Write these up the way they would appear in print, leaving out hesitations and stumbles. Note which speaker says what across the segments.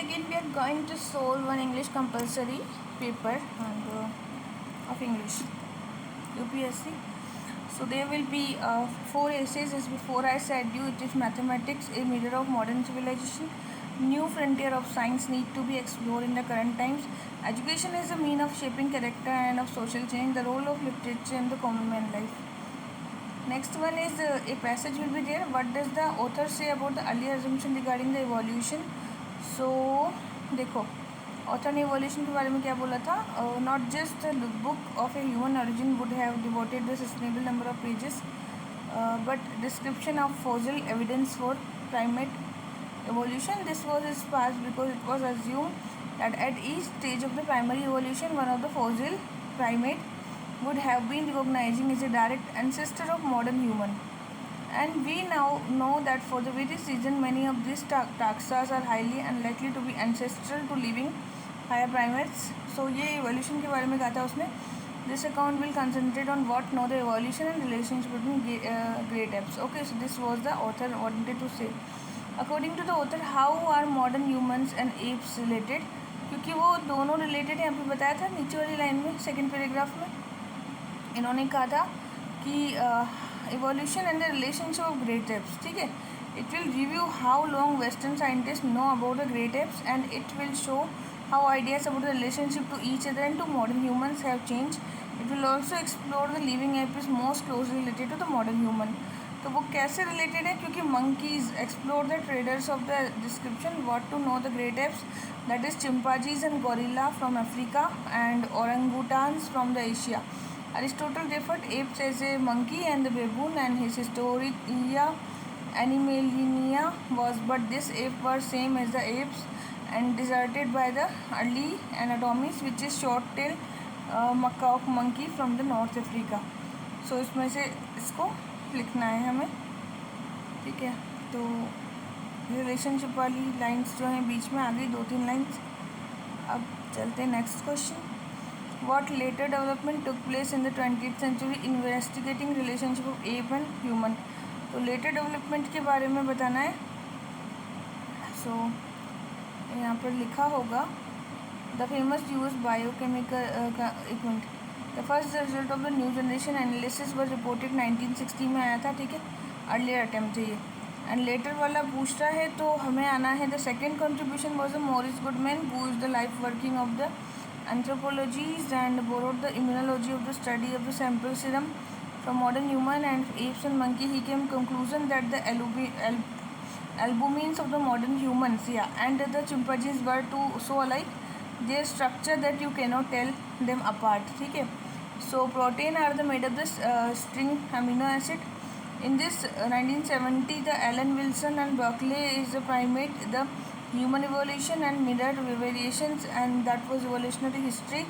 Speaker 1: again we are going to solve one English compulsory paper of English UPSC. So there will be 4 essays. As before I said you, it is mathematics, a mirror of modern civilization, new frontier of science need to be explored in the current times, education is a mean of shaping character and of social change, the role of literature in the common man life. Next one is a passage will be there. What does the author say about the earlier assumption regarding the evolution? So देखो author ने evolution के बारे में क्या बोला था. Not just the book of a human origin would have devoted the sustainable number of pages but description of fossil evidence for primate evolution. This was sparse because it was assume that at each stage of the primary evolution one of the fossil primate would have been recognizing as a direct ancestor of modern human, and we now know that for the very reason many of these taxas are highly unlikely to be ancestral to living higher primates. So ये evolution के बारे में कहा था उसने. This account will concentrate on what now the evolution and relationship between great apes. Okay, so this was the author wanted to say. According to the author, how are modern humans and apes related? क्योंकि वो दोनों related यहाँ पे बताया था नीचे वाली line में सेकेंड पैराग्राफ में. इन्होंने कहा था कि evolution and the relationship of great apes. ठीक है, it will review how long western scientist know about the great apes and it will show how ideas about the relationship to each other and to modern humans have change. It will also explore the living ape is most closely related to the modern human. तो वो कैसे related है? क्योंकि monkeys explore the traders of the description what to know the great apes, that is chimpanzees and gorilla from Africa and orangutans from the Asia. Aristotle referred apes as a monkey and the baboon, and his Historia Animalinia was, but this ape were same as the apes and deserted by the early anatomies, which is short-tailed macaque monkey from the North Africa. So इसमें से इसको लिखना है हमें. ठीक है, तो relationship वाली लाइंस जो हैं बीच में आ गई 2-3 लाइंस. अब चलते हैं next question. What later development took place in the 20th century investigating relationship of ape and human? तो later development के बारे में बताना है. So यहाँ पर लिखा होगा the famous use biochemical एक minute. The first result of the new generation analysis was reported 1960 में आया था. ठीक है, earlier attempt है ये. And later वाला पूछ रहा है तो हमें आना है the second contribution was a Maurice Goodman who is the life working of the anthropologies and borrowed the immunology of the study of the sample serum from modern human and apes and monkey. He came conclusion that the albumins of the modern humans and the chimpanzees were so alike their structure that you cannot tell them apart. ठीक है, so protein are the made of this string amino acid. In this 1970 the Alan Wilson and Berkeley is a primate the human evolution and mirrored variations, and that was evolutionary history.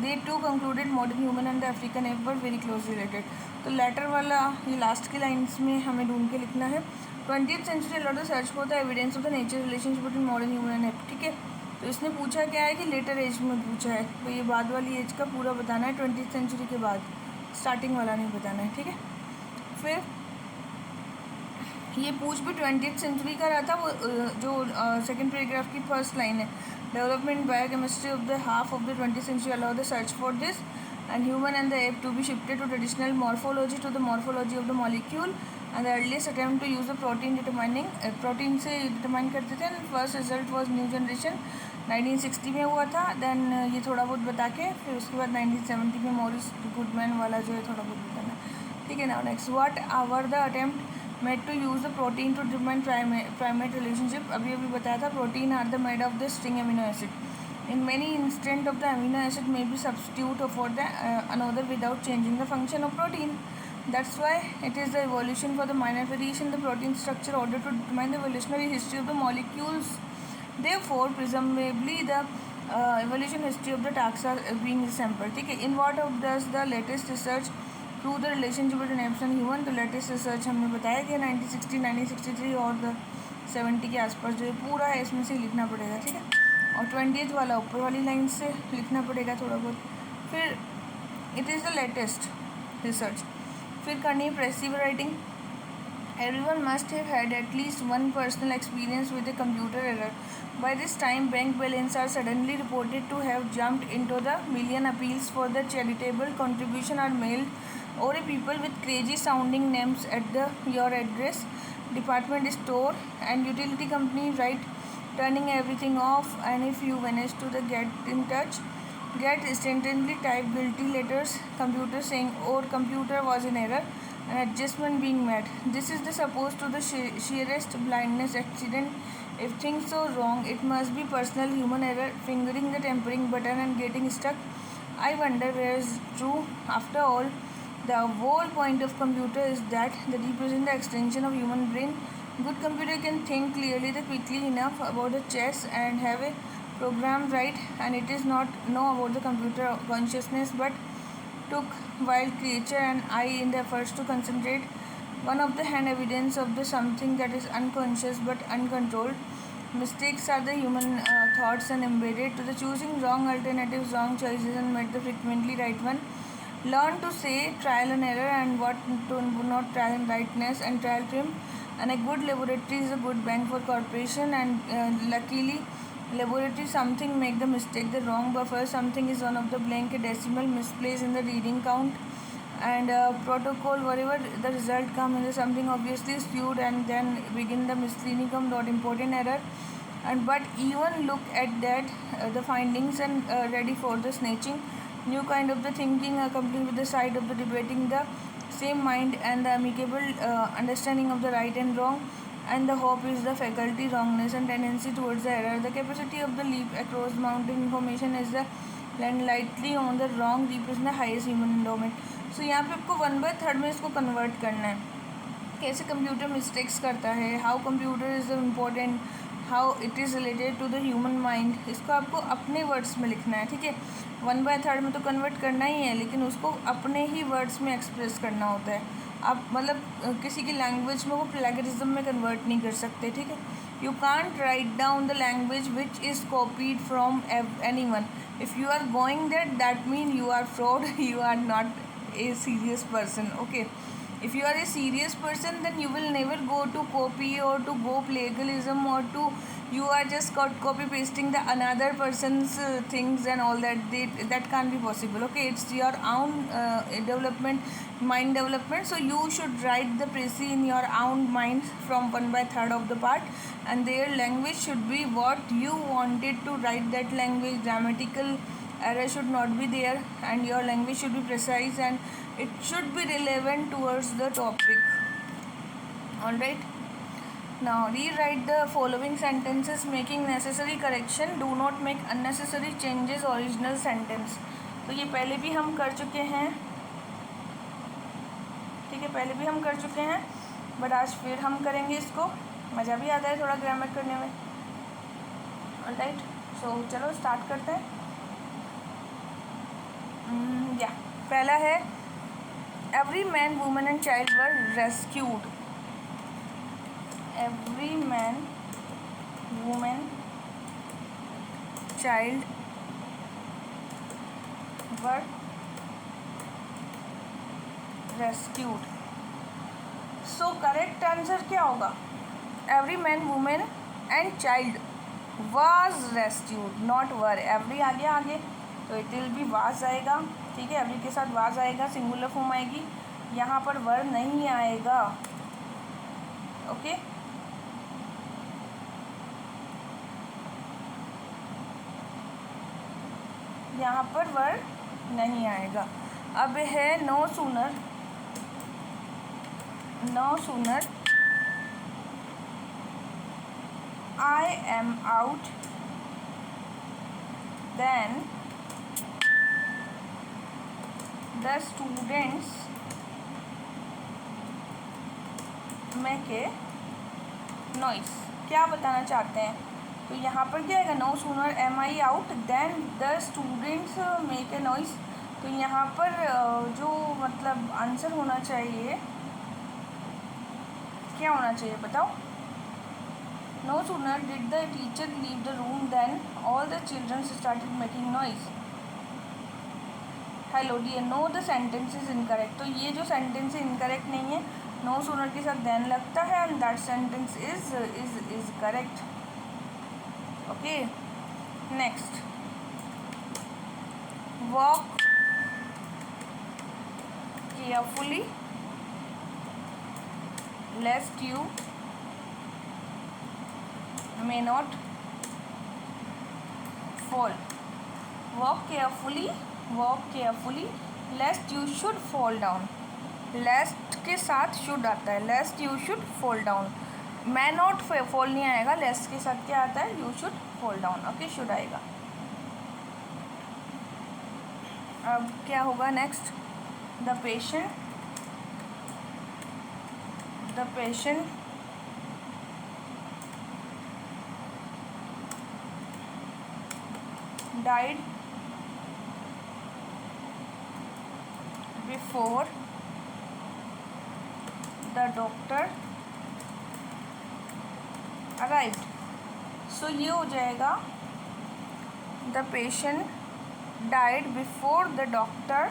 Speaker 1: They too concluded modern human and the African ape were very closely related. तो letter वाला ये last की lines में हमें ढूंढ के लिखना है. 20th century allowed the search for the evidence of the nature relationship between modern human and ape. ठीक है, तो इसने पूछा क्या है कि लेटर एज में पूछा है, तो ये बाद वाली एज का पूरा बताना है. 20th century के बाद, स्टार्टिंग वाला नहीं बताना है. ठीक है, फिर ये पूछ भी 20th सेंचुरी का रहा था. वो जो सेकेंड पैराग्राफ की फर्स्ट लाइन है, development biochemistry of the half of the 20th century allow the search for this and human and the ape to be shifted to traditional morphology to the morphology of the molecule and the earliest attempt to use the protein determining protein से determine करते थे. And first result was new generation 1960 में हुआ था. Then ये थोड़ा बहुत बता के फिर उसके बाद 1970 में मॉरिस गुडमैन वाला जो है थोड़ा बहुत बताना. ठीक है, now next what our the attempt made to use the protein to determine primate relationship. अभी बताया था protein are the made of the string amino acid. In many instances of the amino acid may be substitute for the another without changing the function of protein. That's why it is the evolution for the minor variation in the protein structure order to determine the evolutionary history of the molecules. Therefore, presumably the evolution history of the taxa being sampled. ठीक है, in what does the latest research through the relationship between apps and human. तो latest research हमने बताया कि 1960, 1963 और 70 के आसपास जो है पूरा है इसमें से लिखना पड़ेगा. ठीक है, और 20th वाला ऊपर वाली लाइन से लिखना पड़ेगा थोड़ा बहुत. फिर it is the latest research. फिर करनी है प्रेसिव writing. Everyone must have had at least one personal experience with a computer error. By this time, bank balances are suddenly reported to have jumped into the million. Appeals for the charitable contribution are mailed, or people with crazy sounding names at your address, department store, and utility company write, turning everything off. And if you vanish to the get in touch, get instantly type guilty letters, computer saying, or computer was in error, an adjustment being made. This is the supposed to the sheerest blindness accident. If things go wrong, it must be personal human error, fingering the tempering button and getting stuck. I wonder where is true. After all, the whole point of computer is that they represent the extension of human brain. Good computer can think clearly, quickly enough about the chess and have a program right, and it is not know about the computer consciousness, but took wild creature and I in the efforts to concentrate. One of the hand evidence of the something that is unconscious but uncontrolled. Mistakes are the human thoughts and embedded to the choosing wrong alternatives, wrong choices, and made the frequently right one. Learn to say trial and error and what to not trial and rightness and trial trim. And a good laboratory is a good bank for corporation. And luckily, laboratory something make the mistake, the wrong buffer, something is one of the blank, a decimal misplaced in the reading count, and protocol whatever the result come in the something obviously skewed, and then begin the misleading come not important error. And but even look at that the findings and ready for the snatching new kind of the thinking complete with the side of the debating the same mind and the amicable understanding of the right and wrong. And the hope is the faculty wrongness and tendency towards the error. The capacity of the leap across mountain information is the land lightly on the wrong represent the highest human endowment. So यहाँ पे आपको 1/3 में इसको convert करना है, कैसे computer mistakes करता है, how computer is important, how it is related to the human mind. इसको आपको अपने वर्ड्स में लिखना है, ठीक है. 1/3 में तो कन्वर्ट करना ही है, लेकिन उसको अपने ही वर्ड्स में एक्सप्रेस करना होता है. आप मतलब किसी की लैंग्वेज में वो प्लेगरिज्म में कन्वर्ट नहीं कर सकते, ठीक है. You can't write down the language which is copied from any one. If you are going that mean you are fraud, you are not a serious person. Okay, if you are a serious person, then you will never go to copy or to go plagiarism or to you are just copy pasting the another person's things and all that. That can't be possible. Okay, it's your own development, mind development. So you should write the précis in your own mind from 1/3 of the part, and their language should be what you wanted to write. That language grammatical error should not be there, and your language should be precise, and it should be relevant towards the topic. All right, now rewrite the following sentences making necessary correction. Do not make unnecessary changes original sentence. तो ये पहले भी हम कर चुके हैं, ठीक है, पहले भी हम कर चुके हैं, बट आज फिर हम करेंगे इसको. मज़ा भी आता है थोड़ा ग्रामर करने में. ऑल राइट, सो चलो स्टार्ट करते हैं. या पहला है every man women and child were rescued. Every man women child were rescued. So correct answer क्या होगा? Every man women and child was rescued, not were. Every आगे आगे तो इट विल बी वाज आएगा, ठीक है. एवरी के साथ वाज आएगा, सिंगुलर फॉर्म आएगी. यहाँ पर वर नहीं आएगा. ओके, यहाँ पर वर नहीं आएगा. अब है no sooner I am out then the students make a noise. क्या बताना चाहते हैं? तो यहाँ पर क्या आएगा? No sooner am I out then the students make a noise. तो यहाँ पर जो मतलब आंसर होना चाहिए, क्या होना चाहिए बताओ? No sooner did the teacher leave the room then all the children started making noise. Hello dear, no the sentence is incorrect. तो ये जो सेंटेंस इनकरेक्ट नहीं है, नो सूनर के साथ देन लगता है and that sentence is correct. Okay. Next, walk carefully lest you may not fall. Walk carefully lest you should fall down. lest के साथ should आता है. lest you should fall down. may not fall नहीं आएगा. lest के साथ क्या आता है? you should fall down. Okay, should आएगा. अब क्या होगा next? the patient died before the doctor arrived. सो ये हो जाएगा the patient died before the doctor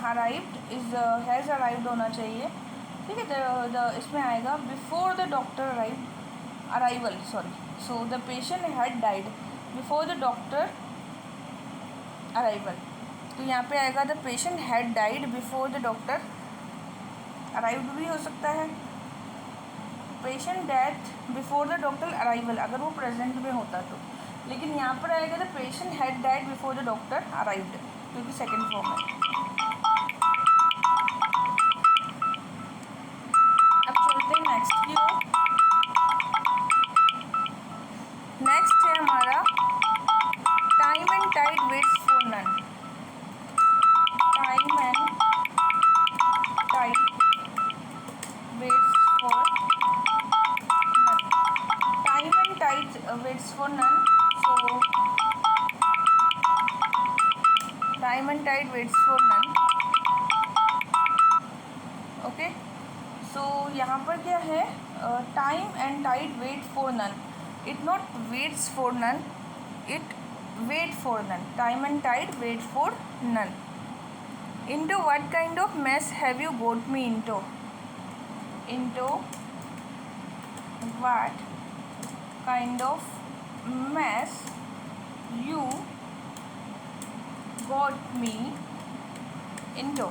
Speaker 1: arrived is has arrived होना चाहिए. ठीक है. इसमें आएगा before the doctor arrival. Sorry. So the patient had died before the doctor arrival. तो यहाँ पे आएगा the patient had died before the doctor arrived भी हो सकता है. Patient death before the doctor arrival अगर वो प्रेजेंट में होता तो. लेकिन यहाँ पर आएगा the patient had died before the doctor arrived क्योंकि सेकेंड फॉर्म है. नेक्स्ट की ओर. नेक्स्ट है हमारा time and tide waits for none. Time and tide waits for none. Time and tide waits for none. So time and tide waits for none. Okay. So यहाँ पर क्या है? Time and tide wait for none. It not waits for none, it wait for none. Time and tide wait for none. Into what kind of mess have you got me into. Into what kind of mess you got me into.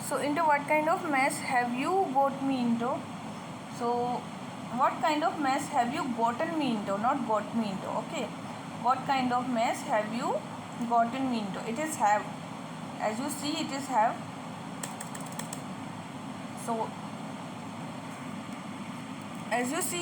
Speaker 1: So into what kind of mess have you got me into? So what kind of mess have you gotten me into, not got me into. Okay, what kind of mess have you gotten me into? It is have. As you see, it is have. So as you see